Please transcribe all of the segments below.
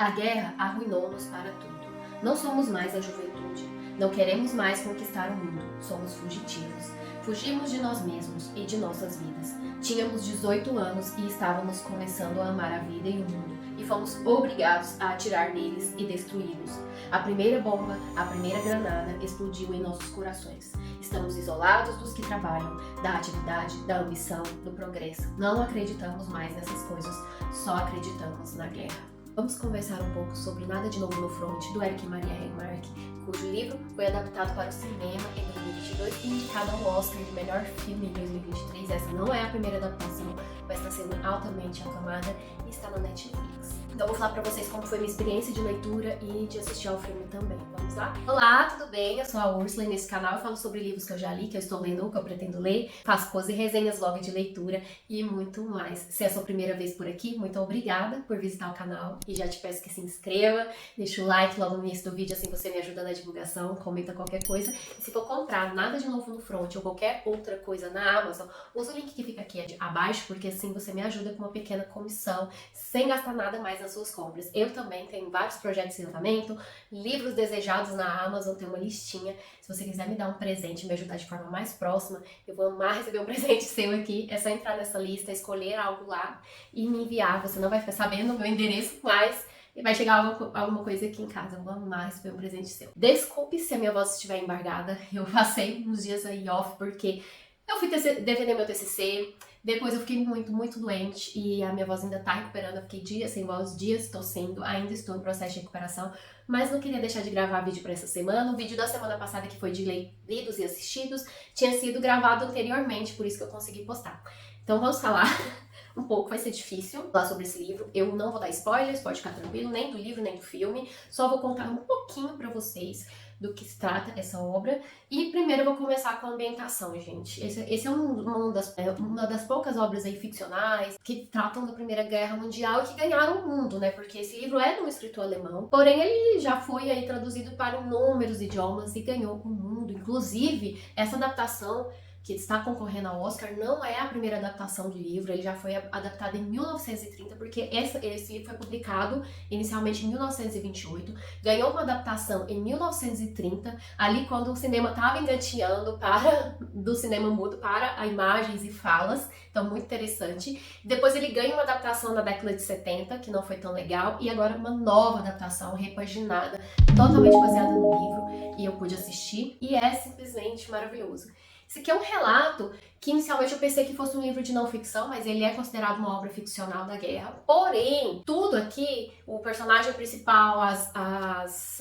A guerra arruinou-nos para tudo. Não somos mais a juventude. Não queremos mais conquistar o mundo. Somos fugitivos. Fugimos de nós mesmos e de nossas vidas. Tínhamos 18 anos e estávamos começando a amar a vida e o mundo. E fomos obrigados a atirar neles e destruí-los. A primeira bomba, a primeira granada explodiu em nossos corações. Estamos isolados dos que trabalham, da atividade, da ambição, do progresso. Não acreditamos mais nessas coisas, só acreditamos na guerra. Vamos conversar um pouco sobre Nada de Novo no Front, do Eric e Maria Remarque, cujo livro foi adaptado para o cinema em 2022 e indicado ao Oscar de melhor filme em 2023. Essa não é a primeira adaptação, mas está sendo altamente aclamada e está na Netflix. Então vou falar pra vocês como foi minha experiência de leitura e de assistir ao filme também. Vamos lá? Olá, tudo bem? Eu sou a Úrsula e nesse canal eu falo sobre livros que eu já li, que eu estou lendo ou que eu pretendo ler, faço pose e resenhas, vlog de leitura e muito mais. Se é a sua primeira vez por aqui, muito obrigada por visitar o canal e já te peço que se inscreva, deixa o like logo no início do vídeo, assim você me ajuda na divulgação, comenta qualquer coisa. E se for comprar Nada de Novo no Front ou qualquer outra coisa na Amazon, usa o link que fica aqui abaixo, porque assim você me ajuda com uma pequena comissão, sem gastar nada mais nas suas compras. Eu também tenho vários projetos em andamento, livros desejados na Amazon, tem uma listinha. Se você quiser me dar um presente e me ajudar de forma mais próxima, eu vou amar receber um presente seu aqui. É só entrar nessa lista, escolher algo lá e me enviar. Você não vai ficar sabendo o meu endereço, mas vai chegar alguma coisa aqui em casa. Eu vou amar receber um presente seu. Desculpe se a minha voz estiver embargada. Eu passei uns dias aí off porque eu fui defender meu TCC, depois eu fiquei muito doente e a minha voz ainda tá recuperando. Eu fiquei dias sem voz, dias tossindo, ainda estou em processo de recuperação, mas não queria deixar de gravar vídeo pra essa semana. O vídeo da semana passada, que foi de lidos e assistidos, tinha sido gravado anteriormente, por isso que eu consegui postar. Então vamos falar um pouco, vai ser difícil falar sobre esse livro. Eu não vou dar spoilers, pode ficar tranquilo, nem do livro, nem do filme. Só vou contar um pouquinho pra vocês do que se trata essa obra. E primeiro eu vou começar com a ambientação, gente. Esse é uma das poucas obras aí ficcionais que tratam da Primeira Guerra Mundial e que ganharam o mundo, né? Porque esse livro é de um escritor alemão, porém ele já foi aí traduzido para inúmeros idiomas e ganhou o mundo. Inclusive, essa adaptação que está concorrendo ao Oscar, não é a primeira adaptação de livro, ele já foi adaptado em 1930, porque esse livro foi publicado inicialmente em 1928, ganhou uma adaptação em 1930, ali quando o cinema estava engateando do cinema mudo para imagens e falas, então muito interessante. Depois ele ganha uma adaptação na década de 70, que não foi tão legal, e agora uma nova adaptação, repaginada, totalmente baseada no livro, e eu pude assistir, e é simplesmente maravilhoso. Esse aqui é um relato que inicialmente eu pensei que fosse um livro de não ficção, mas ele é considerado uma obra ficcional da guerra. Porém, tudo aqui, o personagem principal,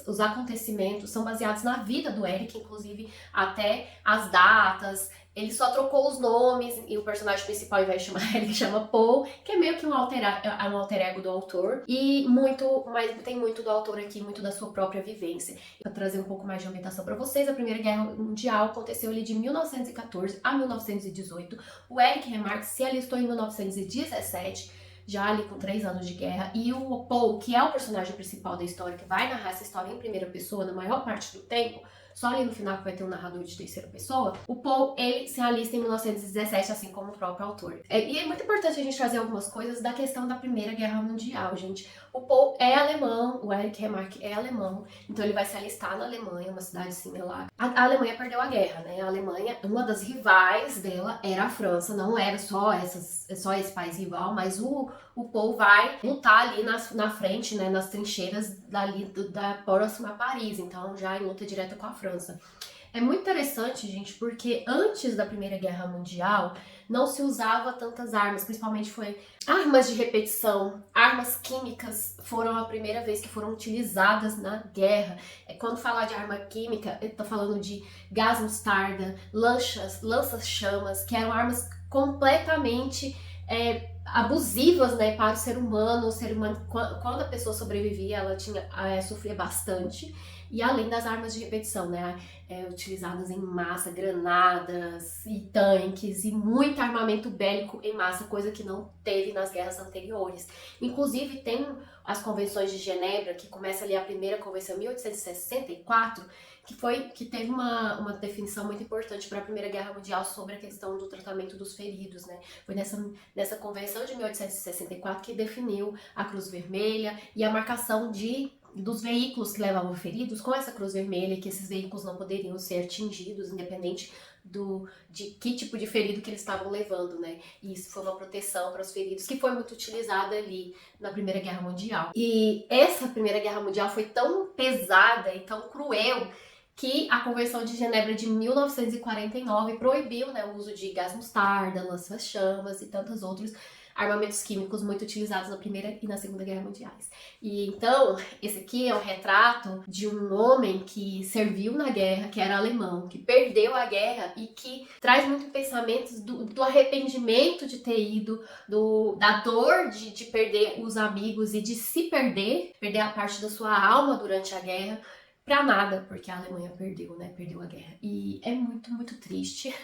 os acontecimentos são baseados na vida do Eric, inclusive até as datas. Ele só trocou os nomes e o personagem principal, ao invés de chamar ele, chama Paul, que é meio que um alter ego do autor. Mas tem muito do autor aqui, muito da sua própria vivência. Para trazer um pouco mais de ambientação para vocês, a Primeira Guerra Mundial aconteceu ali de 1914 a 1918. O Eric Remarque se alistou em 1917, já ali com 3 anos de guerra, e o Paul, que é o personagem principal da história, que vai narrar essa história em primeira pessoa na maior parte do tempo, só ali no final que vai ter um narrador de terceira pessoa, o Paul, ele se alista em 1917, assim como o próprio autor. E é muito importante a gente trazer algumas coisas da questão da Primeira Guerra Mundial, gente. O Paul é alemão, o Eric Remarque é alemão, então ele vai se alistar na Alemanha, uma cidade similar. A Alemanha perdeu a guerra, né? A Alemanha, uma das rivais dela era a França, não era só esse país rival, mas o Paul vai lutar ali na frente, né, nas trincheiras da próxima a Paris, então já em luta direta com a França. É muito interessante, gente, porque antes da Primeira Guerra Mundial não se usava tantas armas, principalmente foi armas de repetição, armas químicas foram a primeira vez que foram utilizadas na guerra. Quando falar de arma química, eu tô falando de gás mostarda, lanças-chamas, que eram armas completamente abusivas, né, para o ser humano. O ser humano, quando a pessoa sobrevivia, ela sofria bastante. E além das armas de repetição, né, utilizadas em massa, granadas e tanques e muito armamento bélico em massa, coisa que não teve nas guerras anteriores. Inclusive tem as convenções de Genebra, que começa ali a primeira convenção em 1864, que teve uma definição muito importante para a Primeira Guerra Mundial sobre a questão do tratamento dos feridos, né? Foi nessa convenção Convenção de 1864 que definiu a Cruz Vermelha e a marcação dos veículos que levavam feridos com essa cruz vermelha, que esses veículos não poderiam ser atingidos, independente de que tipo de ferido que eles estavam levando, né? E isso foi uma proteção para os feridos, que foi muito utilizada ali na Primeira Guerra Mundial. E essa Primeira Guerra Mundial foi tão pesada e tão cruel que a Convenção de Genebra de 1949 proibiu, né, o uso de gás mostarda, lança-chamas e tantos outros armamentos químicos muito utilizados na Primeira e na Segunda Guerra Mundiais. E então, esse aqui é um retrato de um homem que serviu na guerra, que era alemão, que perdeu a guerra e que traz muito pensamentos do arrependimento de ter ido, da dor de perder os amigos e de se perder a parte da sua alma durante a guerra, pra nada, porque a Alemanha perdeu, né? Perdeu a guerra. E é muito, muito triste.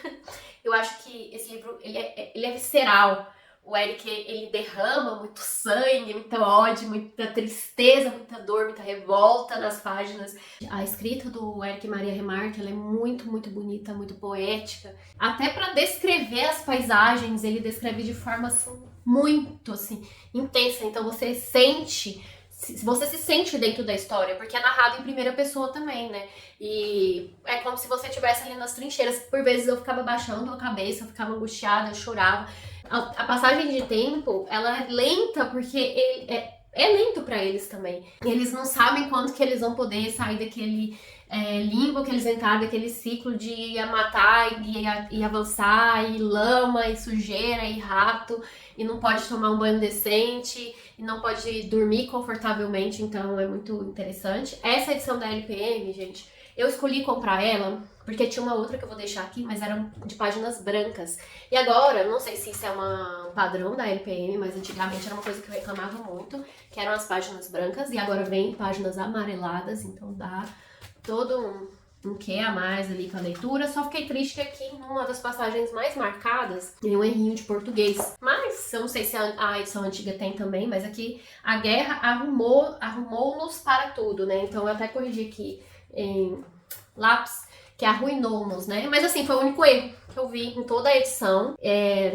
Eu acho que esse livro, ele é visceral. O Eric, ele derrama muito sangue, muito ódio, muita tristeza, muita dor, muita revolta nas páginas. A escrita do Eric Maria Remarque, ela é muito, muito bonita, muito poética. Até para descrever as paisagens, ele descreve de forma assim, muito assim, intensa. Então você se sente dentro da história, porque é narrado em primeira pessoa também, né? E é como se você estivesse ali nas trincheiras. Por vezes eu ficava baixando a cabeça, eu ficava angustiada, eu chorava. A passagem de tempo, ela é lenta, porque é lento pra eles também. Eles não sabem quando que eles vão poder sair daquele limbo que eles entraram, daquele ciclo de ir a matar e avançar, e lama, e sujeira, e rato, e não pode tomar um banho decente, e não pode dormir confortavelmente, então é muito interessante. Essa edição da LPM, gente, eu escolhi comprar ela porque tinha uma outra que eu vou deixar aqui, mas eram de páginas brancas. E agora, não sei se isso é um padrão da LPM, mas antigamente era uma coisa que eu reclamava muito, que eram as páginas brancas, e agora vem páginas amareladas, então dá todo um quê a mais ali com a leitura. Só fiquei triste que aqui, numa das passagens mais marcadas, tem um errinho de português. Mas, eu não sei se a edição antiga tem também, mas aqui a guerra arrumou-nos para tudo, né? Então eu até corrigi aqui em lápis, que arruinou-nos, né? Mas assim, foi o único erro que eu vi em toda a edição.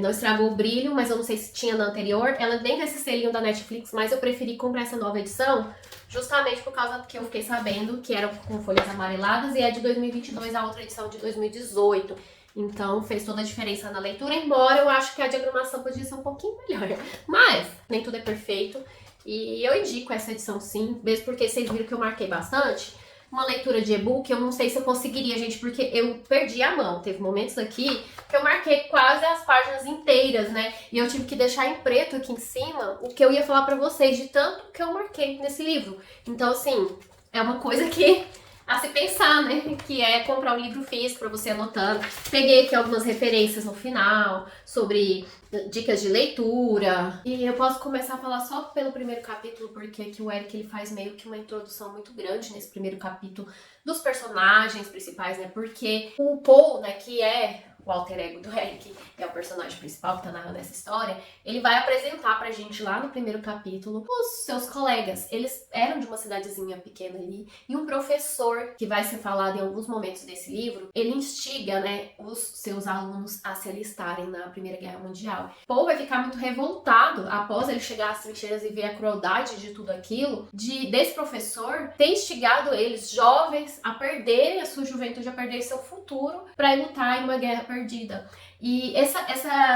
Não estragou o brilho, mas eu não sei se tinha na anterior. Ela tem esse selinho da Netflix, mas eu preferi comprar essa nova edição justamente por causa que eu fiquei sabendo que era com folhas amareladas e é de 2022, a outra edição de 2018. Então fez toda a diferença na leitura, embora eu acho que a diagramação podia ser um pouquinho melhor. Mas nem tudo é perfeito e eu indico essa edição sim, mesmo porque vocês viram que eu marquei bastante. Uma leitura de e-book, eu não sei se eu conseguiria, gente, porque eu perdi a mão. Teve momentos aqui que eu marquei quase as páginas inteiras, né? E eu tive que deixar em preto aqui em cima o que eu ia falar pra vocês, de tanto que eu marquei nesse livro. Então, assim, é uma coisa que a se pensar, né? Que é comprar um livro físico pra você anotando. Peguei aqui algumas referências no final sobre dicas de leitura. E eu posso começar a falar só pelo primeiro capítulo, porque aqui o Eric ele faz meio que uma introdução muito grande nesse primeiro capítulo dos personagens principais, né? Porque o Paul, né, que é o alter ego do Eric, que é o personagem principal que tá narrando essa história, ele vai apresentar pra gente lá no primeiro capítulo os seus colegas. Eles eram de uma cidadezinha pequena ali, e um professor, que vai ser falado em alguns momentos desse livro, ele instiga, né, os seus alunos a se alistarem na Primeira Guerra Mundial. Paul vai ficar muito revoltado após ele chegar às trincheiras e ver a crueldade de tudo aquilo, desse professor ter instigado eles, jovens, a perderem a sua juventude, a perder seu futuro para lutar em uma guerra perdida. E essa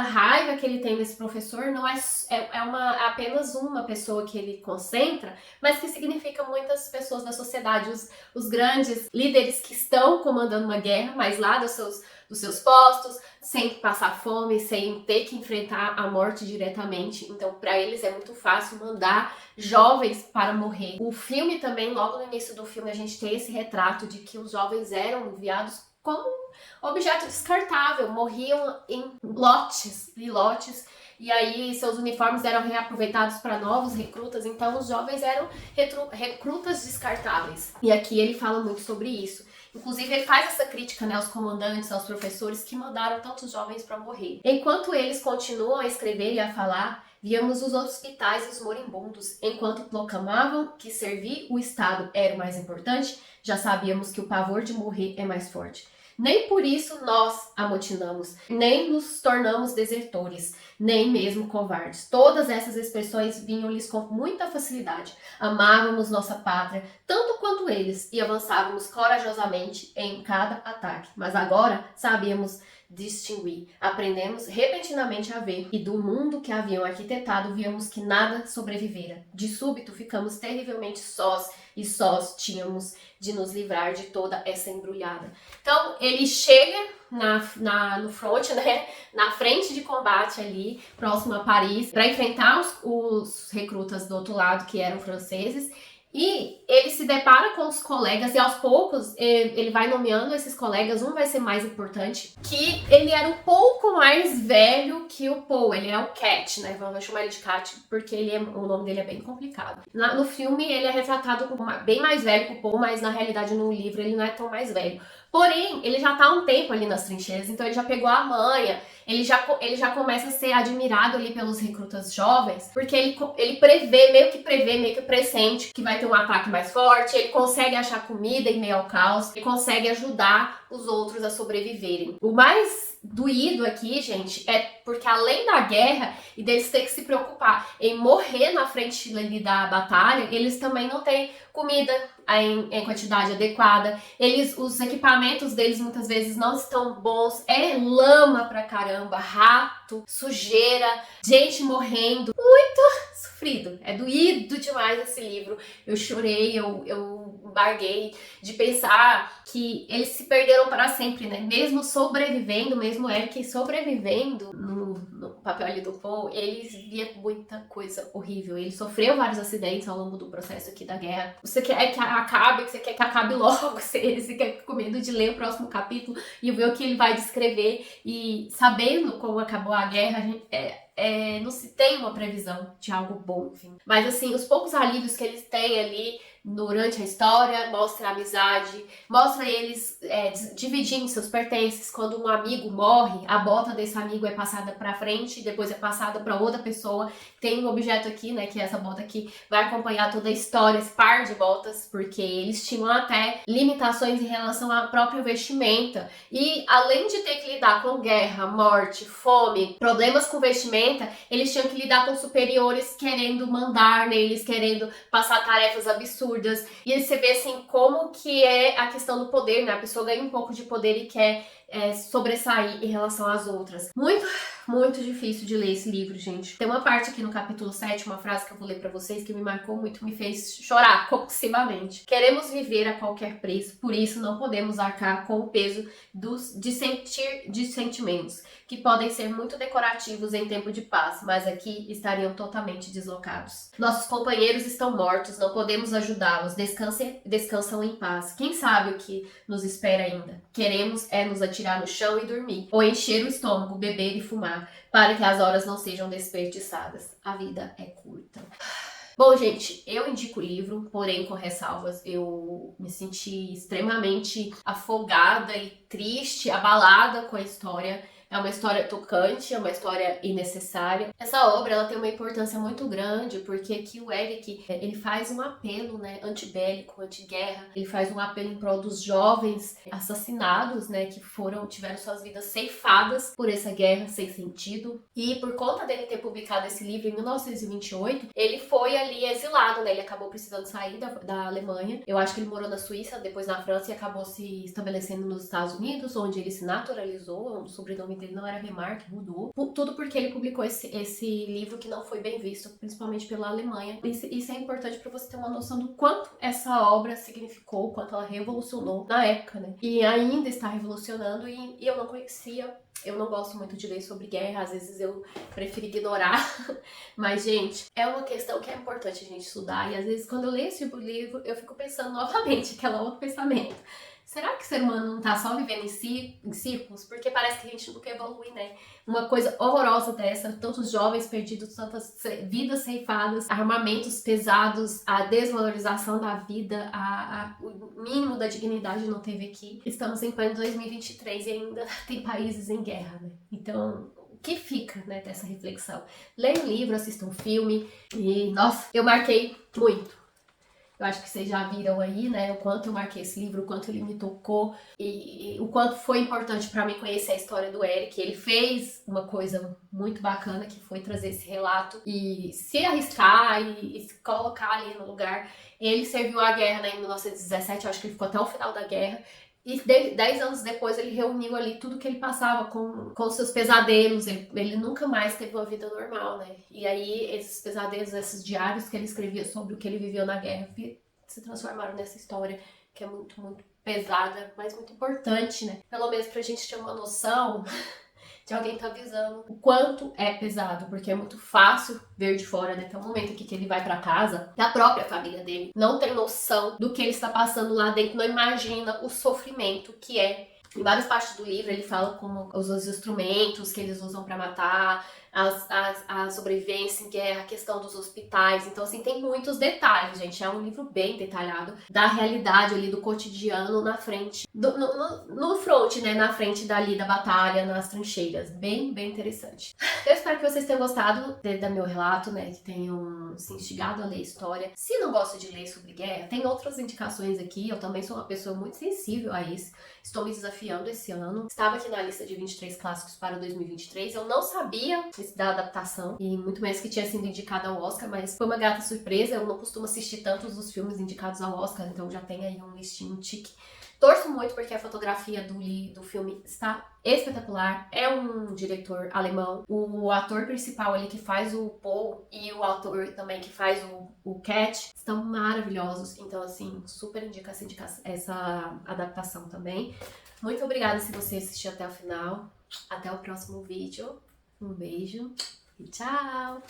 raiva que ele tem desse professor não é apenas uma pessoa que ele concentra, mas que significa muitas pessoas da sociedade, os grandes líderes que estão comandando uma guerra, mas lá dos seus postos, sem passar fome, sem ter que enfrentar a morte diretamente. Então, para eles é muito fácil mandar jovens para morrer. O filme também, logo no início do filme, a gente tem esse retrato de que os jovens eram enviados como objeto descartável, morriam em lotes e lotes, e aí seus uniformes eram reaproveitados para novos recrutas, então os jovens eram recrutas descartáveis. E aqui ele fala muito sobre isso. Inclusive ele faz essa crítica, né, aos comandantes, aos professores que mandaram tantos jovens para morrer. Enquanto eles continuam a escrever e a falar, víamos os hospitais e os moribundos. Enquanto proclamavam que servir o Estado era o mais importante, já sabíamos que o pavor de morrer é mais forte. Nem por isso nós amotinamos, nem nos tornamos desertores, nem mesmo covardes. Todas essas expressões vinham-lhes com muita facilidade. Amávamos nossa pátria, tanto quanto eles, e avançávamos corajosamente em cada ataque. Mas agora sabíamos distinguir. Aprendemos repentinamente a ver, e do mundo que haviam arquitetado víamos que nada sobrevivera. De súbito ficamos terrivelmente sós, e sós tínhamos de nos livrar de toda essa embrulhada. Então ele chega no front, né, na frente de combate ali, próximo a Paris, para enfrentar os recrutas do outro lado, que eram franceses. E ele se depara com os colegas e aos poucos ele vai nomeando esses colegas, um vai ser mais importante, que ele era um pouco mais velho que o Paul, ele é o Cat, né? Vamos chamar ele de Cat porque o nome dele é bem complicado. No filme ele é retratado como bem mais velho que o Paul, mas na realidade no livro ele não é tão mais velho. Porém, ele já tá há um tempo ali nas trincheiras, então ele já pegou a manha, ele já começa a ser admirado ali pelos recrutas jovens, porque ele meio que pressente que vai ter um ataque mais forte, ele consegue achar comida em meio ao caos, ele consegue ajudar os outros a sobreviverem. O mais doído aqui, gente, é porque além da guerra e deles ter que se preocupar em morrer na frente ali da batalha, eles também não têm comida em quantidade adequada, os equipamentos deles muitas vezes não estão bons, é lama pra caramba, rato, sujeira, gente morrendo, muito sofrido, é doído demais esse livro, eu chorei, eu embarguei de pensar que eles se perderam para sempre, né, mesmo sobrevivendo, mesmo Eric sobrevivendo no papel ali do Paul, eles via muita coisa horrível, ele sofreu vários acidentes ao longo do processo aqui da guerra, você quer que acabe, você quer que acabe logo, você quer com medo de ler o próximo capítulo e ver o que ele vai descrever, e sabendo como acabou a guerra, a gente, não se tem uma previsão de algo bom, enfim. Mas assim, os poucos alívios que eles têm ali durante a história, mostra a amizade, mostra eles dividindo seus pertences. Quando um amigo morre, a bota desse amigo é passada pra frente, depois é passada pra outra pessoa. Tem um objeto aqui, né, que é essa bota aqui, vai acompanhar toda a história, esse par de botas, porque eles tinham até limitações em relação à própria vestimenta. E além de ter que lidar com guerra, morte, fome, problemas com vestimenta, eles tinham que lidar com superiores querendo mandar neles, querendo passar tarefas absurdas. E aí você vê assim como que é a questão do poder, né? A pessoa ganha um pouco de poder e quer sobressair em relação às outras. Muito difícil de ler esse livro, gente. Tem uma parte aqui no capítulo 7, uma frase que eu vou ler pra vocês que me marcou muito, me fez chorar compulsivamente. Queremos viver a qualquer preço, por isso não podemos arcar com o peso de sentimentos, que podem ser muito decorativos em tempo de paz, mas aqui estariam totalmente deslocados. Nossos companheiros estão mortos, não podemos ajudá-los, descansam em paz. Quem sabe o que nos espera ainda? Queremos nos atirar no chão e dormir, ou encher o estômago, beber e fumar, para que as horas não sejam desperdiçadas. A vida é curta. Bom, gente, eu indico o livro, porém com ressalvas. Eu me senti extremamente afogada e triste, abalada com a história. É uma história tocante, é uma história innecessária. Essa obra, ela tem uma importância muito grande, porque aqui o Eric, ele faz um apelo, né, antibélico, anti-guerra. Ele faz um apelo em prol dos jovens assassinados, né, que tiveram suas vidas ceifadas por essa guerra sem sentido. E por conta dele ter publicado esse livro em 1928, ele foi ali exilado, né, ele acabou precisando sair da Alemanha. Eu acho que ele morou na Suíça, depois na França e acabou se estabelecendo nos Estados Unidos, onde ele se naturalizou, o sobrenome dele não era Remarque, mudou. Tudo porque ele publicou esse livro que não foi bem visto, principalmente pela Alemanha. Isso é importante para você ter uma noção do quanto essa obra significou, o quanto ela revolucionou na época, né? E ainda está revolucionando, e eu não conhecia. Eu não gosto muito de ler sobre guerra, às vezes eu prefiro ignorar. Mas, gente, é uma questão que é importante a gente estudar. E às vezes, quando eu leio esse tipo de livro, eu fico pensando novamente, aquele outro pensamento. Será que o ser humano não tá só vivendo em círculos? Porque parece que a gente nunca evolui, né? Uma coisa horrorosa dessa, tantos jovens perdidos, tantas vidas ceifadas, armamentos pesados, a desvalorização da vida, o mínimo da dignidade não teve aqui. Estamos em pleno 2023 e ainda tem países em guerra, né? Então, o que fica, né, dessa reflexão? Leia um livro, assista um filme e, nossa, eu marquei muito. Eu acho que vocês já viram aí, né, o quanto eu marquei esse livro, o quanto ele me tocou e o quanto foi importante para mim conhecer a história do Eric. Ele fez uma coisa muito bacana que foi trazer esse relato e se arriscar e se colocar ali no lugar. Ele serviu à guerra, né, em 1917, eu acho que ele ficou até o final da guerra. E 10 anos depois ele reuniu ali tudo que ele passava com os seus pesadelos. Ele nunca mais teve uma vida normal, né? E aí esses pesadelos, esses diários que ele escrevia sobre o que ele viveu na guerra se transformaram nessa história que é muito, muito pesada, mas muito importante, né? Pelo menos pra gente ter uma noção de alguém tá avisando o quanto é pesado, porque é muito fácil ver de fora, né? Tem um momento aqui que ele vai pra casa, da própria família dele não tem noção do que ele está passando lá dentro, não imagina o sofrimento que é. Em várias partes do livro ele fala como os instrumentos que eles usam pra matar, a sobrevivência em guerra, a questão dos hospitais. Então, assim, tem muitos detalhes, gente. É um livro bem detalhado da realidade ali, do cotidiano na frente, no front, né? Na frente dali da batalha, nas trincheiras. Bem, bem interessante. Eu espero que vocês tenham gostado do meu relato, né? Que tenham se instigado a ler história. Se não gosta de ler sobre guerra, tem outras indicações aqui. Eu também sou uma pessoa muito sensível a isso. Estou me desafiando esse ano. Estava aqui na lista de 23 clássicos para 2023. Eu não sabia da adaptação e muito menos que tinha sido indicada ao Oscar, mas foi uma grata surpresa. Eu não costumo assistir tantos dos filmes indicados ao Oscar, então já tem aí um listinho, um tique. Torço muito porque a fotografia do filme está espetacular. É um diretor alemão. O ator principal ali que faz o Paul e o ator também que faz o Cat estão maravilhosos. Então, assim, super indica essa adaptação também. Muito obrigada se você assistiu até o final. Até o próximo vídeo. Um beijo e tchau!